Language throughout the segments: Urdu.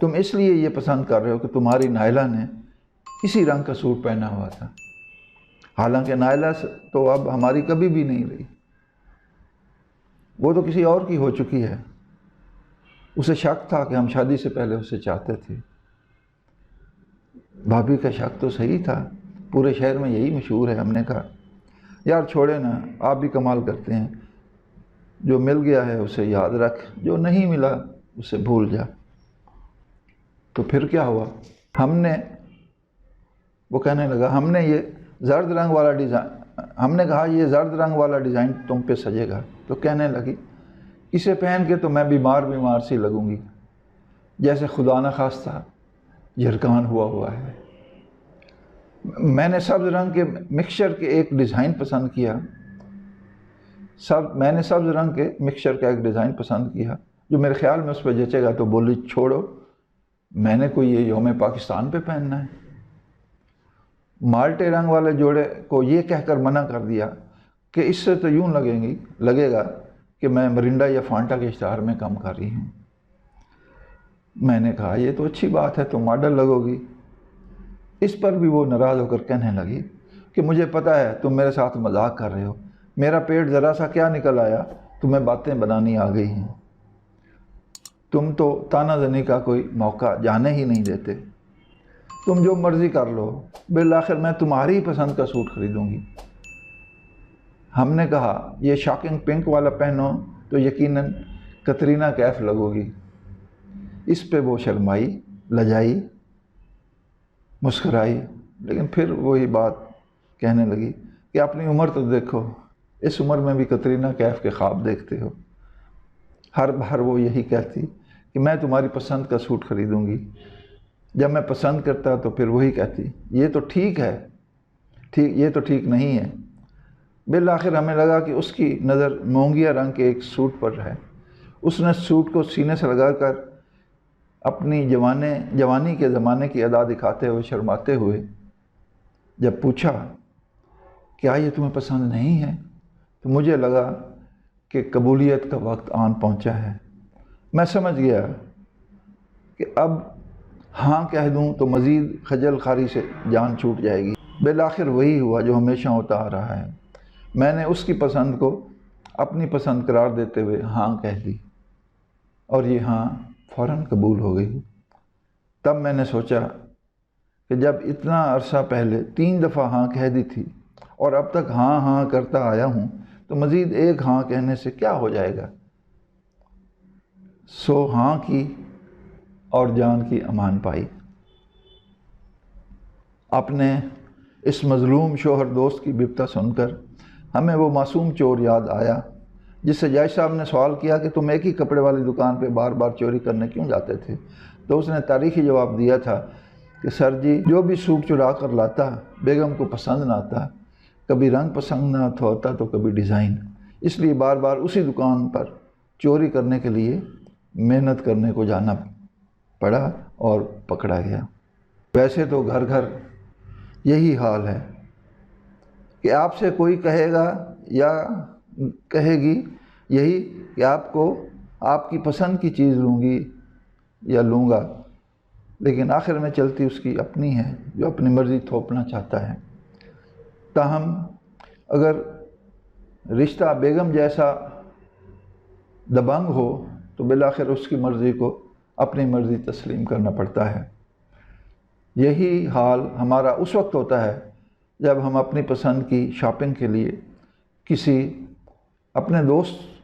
تم اس لیے یہ پسند کر رہے ہو کہ تمہاری نائلہ نے اسی رنگ کا سوٹ پہنا ہوا تھا، حالانکہ نائلہ تو اب ہماری کبھی بھی نہیں رہی، وہ تو کسی اور کی ہو چکی ہے۔ اسے شک تھا کہ ہم شادی سے پہلے اسے چاہتے تھے۔ بھابھی کا شک تو صحیح تھا، پورے شہر میں یہی مشہور ہے۔ ہم نے کہا یار چھوڑے نا، آپ بھی کمال کرتے ہیں، جو مل گیا ہے اسے یاد رکھ، جو نہیں ملا اسے بھول جا۔ تو پھر کیا ہوا؟ وہ کہنے لگا ہم نے یہ زرد رنگ والا ڈیزائن، ہم نے کہا یہ زرد رنگ والا ڈیزائن تم پہ سجے گا، تو کہنے لگی اسے پہن کے تو میں بیمار سی لگوں گی، جیسے خدا نخواستہ جھرکان ہوا ہے۔ میں نے سبز رنگ کے مکسچر کے ایک ڈیزائن پسند کیا، میں نے سبز رنگ کے مکسچر کا ایک ڈیزائن پسند کیا جو میرے خیال میں اس پہ جچے گا، تو بولی چھوڑو، میں نے کوئی یہ یوم پاکستان پہ پہننا ہے۔ مالٹے رنگ والے جوڑے کو یہ کہہ کر منع کر دیا کہ اس سے تو یوں لگے گا کہ میں مرنڈا یا فانٹا کے اشتہار میں کام کر رہی ہوں۔ میں نے کہا یہ تو اچھی بات ہے، تم ماڈل لگو گی۔ اس پر بھی وہ ناراض ہو کر کہنے لگی کہ مجھے پتہ ہے تم میرے ساتھ مذاق کر رہے ہو، میرا پیٹ ذرا سا کیا نکل آیا، تمہیں باتیں بنانی آ گئی ہیں، تم تو تانا زنی کا کوئی موقع جانے ہی نہیں دیتے، تم جو مرضی کر لو، بالآخر میں تمہاری ہی پسند کا سوٹ خریدوں گی۔ ہم نے کہا یہ شاکنگ پنک والا پہنو تو یقیناً کترینہ کیف لگو گی۔ اس پہ وہ شرمائی، لجائی، مسکرائی، لیکن پھر وہی بات کہنے لگی کہ اپنی عمر تو دیکھو، اس عمر میں بھی کترینہ کیف کے خواب دیکھتے ہو۔ ہر بار وہ یہی کہتی کہ میں تمہاری پسند کا سوٹ خریدوں گی، جب میں پسند کرتا تو پھر وہی کہتی یہ تو ٹھیک ہے، یہ تو ٹھیک نہیں ہے۔ بالآخر ہمیں لگا کہ اس کی نظر مونگیا رنگ کے ایک سوٹ پر ہے۔ اس نے سوٹ کو سینے سے لگا کر اپنی جوانی کے زمانے کی ادا دکھاتے ہوئے شرماتے ہوئے جب پوچھا کیا یہ تمہیں پسند نہیں ہے، تو مجھے لگا کہ قبولیت کا وقت آن پہنچا ہے۔ میں سمجھ گیا کہ اب ہاں کہہ دوں تو مزید خجل خواری سے جان چھوٹ جائے گی۔ بالآخر وہی ہوا جو ہمیشہ ہوتا آ رہا ہے، میں نے اس کی پسند کو اپنی پسند قرار دیتے ہوئے ہاں کہہ دی، اور یہ ہاں فوراً قبول ہو گئی۔ تب میں نے سوچا کہ جب اتنا عرصہ پہلے 3 دفعہ ہاں کہہ دی تھی اور اب تک ہاں کرتا آیا ہوں، تو مزید ایک ہاں کہنے سے کیا ہو جائے گا۔ سو ہاں کی اور جان کی امان پائی۔ اپنے اس مظلوم شوہر دوست کی بپتا سن کر ہمیں وہ معصوم چور یاد آیا جس سے جج صاحب نے سوال کیا کہ تم ایک ہی کپڑے والی دکان پہ بار بار چوری کرنے کیوں جاتے تھے؟ تو اس نے تاریخی جواب دیا تھا کہ سر جی، جو بھی سوٹ چرا کر لاتا بیگم کو پسند نہ آتا، کبھی رنگ پسند نہ ہوتا تو کبھی ڈیزائن، اس لیے بار بار اسی دکان پر چوری کرنے کے لیے محنت کرنے کو جانا پڑا اور پکڑا گیا۔ ویسے تو گھر گھر یہی حال ہے کہ آپ سے کوئی کہے گا یا کہے گی یہی کہ آپ کو آپ کی پسند کی چیز لوں گی یا لوں گا، لیکن آخر میں چلتی اس کی اپنی ہے جو اپنی مرضی تھوپنا چاہتا ہے۔ تاہم اگر رشتہ بیگم جیسا دبنگ ہو تو بالآخر اس کی مرضی کو اپنی مرضی تسلیم کرنا پڑتا ہے۔ یہی حال ہمارا اس وقت ہوتا ہے جب ہم اپنی پسند کی شاپنگ کے لیے کسی اپنے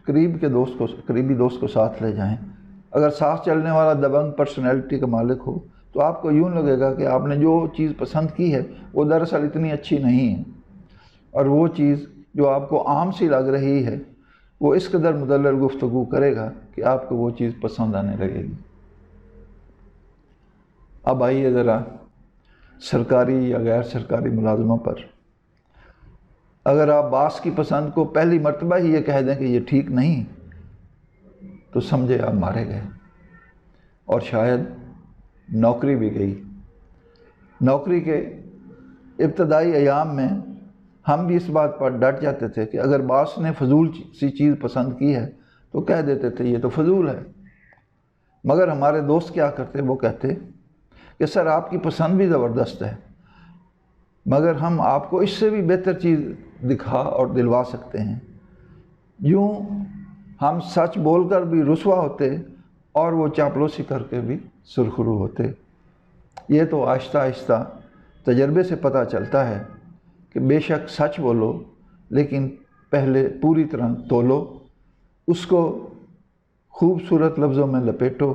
قریبی دوست کو ساتھ لے جائیں۔ اگر ساتھ چلنے والا دبنگ پرسنالٹی کا مالک ہو تو آپ کو یوں لگے گا کہ آپ نے جو چیز پسند کی ہے وہ دراصل اتنی اچھی نہیں ہے، اور وہ چیز جو آپ کو عام سی لگ رہی ہے وہ اس قدر مدلل گفتگو کرے گا کہ آپ کو وہ چیز پسند آنے لگے گی۔ اب آئیے ذرا سرکاری یا غیر سرکاری ملازموں پر۔ اگر آپ باس کی پسند کو پہلی مرتبہ ہی یہ کہہ دیں کہ یہ ٹھیک نہیں، تو سمجھے آپ مارے گئے، اور شاید نوکری بھی گئی۔ نوکری کے ابتدائی ایام میں ہم بھی اس بات پر ڈٹ جاتے تھے کہ اگر باس نے فضول سی چیز پسند کی ہے تو کہہ دیتے تھے یہ تو فضول ہے، مگر ہمارے دوست کیا کرتے، وہ کہتے کہ سر آپ کی پسند بھی زبردست ہے، مگر ہم آپ کو اس سے بھی بہتر چیز دکھا اور دلوا سکتے ہیں۔ یوں ہم سچ بول کر بھی رسوا ہوتے اور وہ چاپلوسی کر کے بھی سرخرو ہوتے۔ یہ تو آہستہ آہستہ تجربے سے پتہ چلتا ہے کہ بے شک سچ بولو، لیکن پہلے پوری طرح تولو، اس کو خوبصورت لفظوں میں لپیٹو،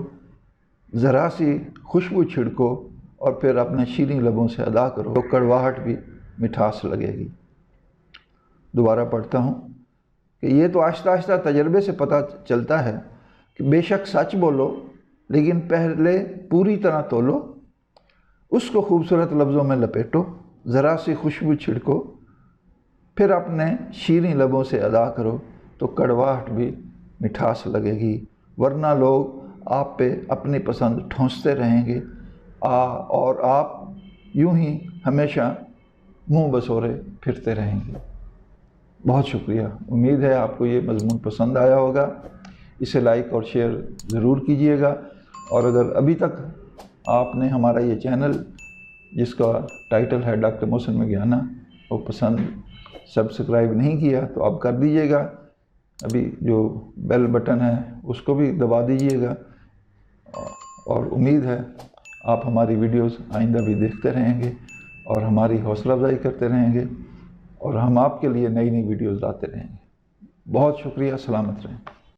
ذرا سی خوشبو چھڑکو اور پھر اپنے شیریں لبوں سے ادا کرو تو کڑواہٹ بھی مٹھاس لگے گی۔ دوبارہ پڑھتا ہوں کہ یہ تو آہستہ آہستہ تجربے سے پتہ چلتا ہے کہ بے شک سچ بولو، لیکن پہلے پوری طرح تولو، اس کو خوبصورت لفظوں میں لپیٹو، ذرا سی خوشبو چھڑکو، پھر اپنے شیریں لبوں سے ادا کرو تو کڑواہٹ بھی مٹھاس لگے گی، ورنہ لوگ آپ پہ اپنی پسند ٹھونستے رہیں گے اور آپ یوں ہی ہمیشہ منہ بسورے پھرتے رہیں گے۔ بہت شکریہ، امید ہے آپ کو یہ مضمون پسند آیا ہوگا۔ اسے لائک اور شیئر ضرور کیجئے گا، اور اگر ابھی تک آپ نے ہمارا یہ چینل جس کا ٹائٹل ہے ڈاکٹر محسن میگھیانہ وہ پسند سبسکرائب نہیں کیا تو اب کر دیجئے گا، ابھی جو بیل بٹن ہے اس کو بھی دبا دیجئے گا، اور امید ہے آپ ہماری ویڈیوز آئندہ بھی دیکھتے رہیں گے اور ہماری حوصلہ افزائی کرتے رہیں گے، اور ہم آپ کے لیے نئی نئی ویڈیوز لاتے رہیں گے۔ بہت شکریہ، سلامت رہیں۔